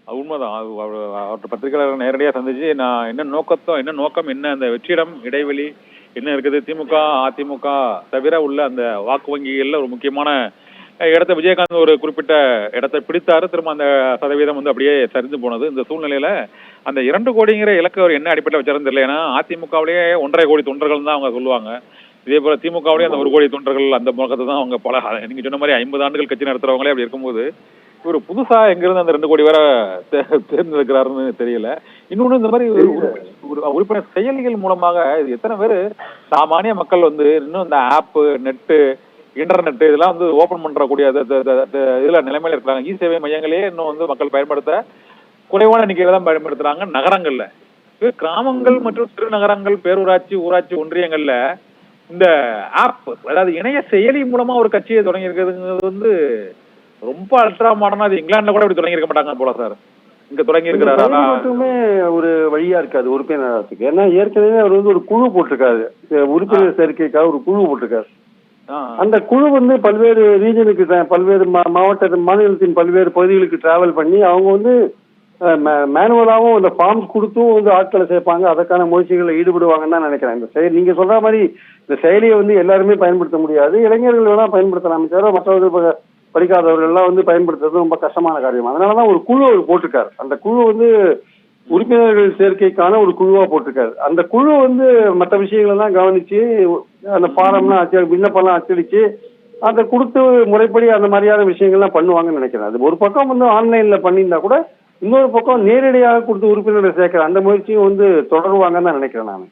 அது உண்மைதான். அவர்கிட்ட பத்திரிகையாளர் நேரடியாக சந்திச்சு நான் என்ன நோக்கம் என்ன அந்த வெற்றிடம் இடைவெளி என்ன இருக்குது திமுக அதிமுக தவிர உள்ள அந்த வாக்கு வங்கிகள்ல ஒரு முக்கியமான இடத்த விஜயகாந்த் ஒரு குறிப்பிட்ட இடத்தை பிடித்தாரு. திரும்ப அந்த சதவீதம் வந்து அப்படியே சரிந்து போனது. இந்த சூழ்நிலையில அந்த 2 கோடிங்கிற இலக்கு அவர் என்ன அடிப்படையில் வச்சிருந்தது இல்லை. ஏன்னா அதிமுகவிலேயே 1.5 கோடி தொண்டர்கள் தான் அவங்க சொல்லுவாங்க. இதே போல திமுகவிலேயே அந்த 1 கோடி தொண்டர்கள் அந்த முகத்தை தான் அவங்க பல நீங்க சொன்ன மாதிரி 50 ஆண்டுகள் கட்சி நடத்துறவங்களே அப்படி இருக்கும்போது இவர் புதுசா எங்கிருந்து அந்த 2 கோடி வரை தேர்ந்தெடுக்கிறாருன்னு தெரியல. இன்னொன்னு இந்த மாதிரி உறுப்பினர் செயலிகள் மூலமாக எத்தனை பேர் சாமானிய மக்கள் வந்து இன்னும் இந்த ஆப் நெட்டு இன்டர்நெட் இதெல்லாம் வந்து ஓபன் பண்றக்கூடிய இதுல நிலைமையில இருக்கிறாங்க. இ சேவை மையங்களே இன்னும் வந்து மக்கள் பயன்படுத்த குறைவான எண்ணிக்கையில தான் பயன்படுத்துறாங்க நகரங்கள்ல. கிராமங்கள் மற்றும் சிறு நகரங்கள் பேரூராட்சி ஊராட்சி ஒன்றியங்கள்ல இந்த ஆப் அதாவது இணைய செயலி மூலமா ஒரு கட்சியை தொடங்கி இருக்கிறதுங்கிறது வந்து ரொம்ப அல்ட்ரா மாடர்னா. அது இங்கிலாந்துல கூட இப்படி தொடங்கி இருக்க மாட்டாங்க போல சார். இங்க தொடங்கி இருக்கிறாரா மட்டுமே ஒரு வழியா இருக்காது உறுப்பினருக்கு. ஏன்னா ஏற்கனவே அவர் வந்து ஒரு குழு போட்டிருக்காரு, உறுப்பினர் சேர்க்கைக்காக ஒரு குழு போட்டிருக்காரு. அந்த குழு வந்து பல்வேறு ரீஜனுக்கு பல்வேறு மாநிலத்தின் பல்வேறு பகுதிகளுக்கு டிராவல் பண்ணி அவங்க வந்து மேனுவலாவும் இந்த ஃபார்ம்ஸ் கொடுத்தும் வந்து ஆட்களை சேர்ப்பாங்க. அதற்கான முயற்சிகளில் ஈடுபடுவாங்கன்னு தான் நினைக்கிறேன். இந்த செயல் நீங்க சொல்ற மாதிரி இந்த செயலியை வந்து எல்லாருமே பயன்படுத்த முடியாது. இளைஞர்கள் வேணா பயன்படுத்தலாம், தவிர மற்றவர்கள் படிக்காதவர்கள் எல்லாம் வந்து பயன்படுத்துறது ரொம்ப கஷ்டமான காரியம். அதனாலதான் ஒரு குழு அவர் போட்டிருக்காரு. அந்த குழு வந்து உறுப்பினர்கள் சேர்க்கைக்கான ஒரு குழுவா போட்டிருக்காரு. அந்த குழு வந்து மற்ற விஷயங்கள் எல்லாம் கவனிச்சு அந்த ஃபாரம்லாம் விண்ணப்பம்லாம் அச்சடிச்சு அதை கொடுத்து முறைப்படி அந்த மாதிரியான விஷயங்கள்லாம் பண்ணுவாங்கன்னு நினைக்கிறேன். அது ஒரு பக்கம் வந்து ஆன்லைன்ல பண்ணியிருந்தா கூட இன்னொரு பக்கம் நேரடியாக கொடுத்து உறுப்பினர்களை சேர்க்கிற அந்த முயற்சியும் வந்து தொடருவாங்கன்னு தான் நினைக்கிறேன் நான்.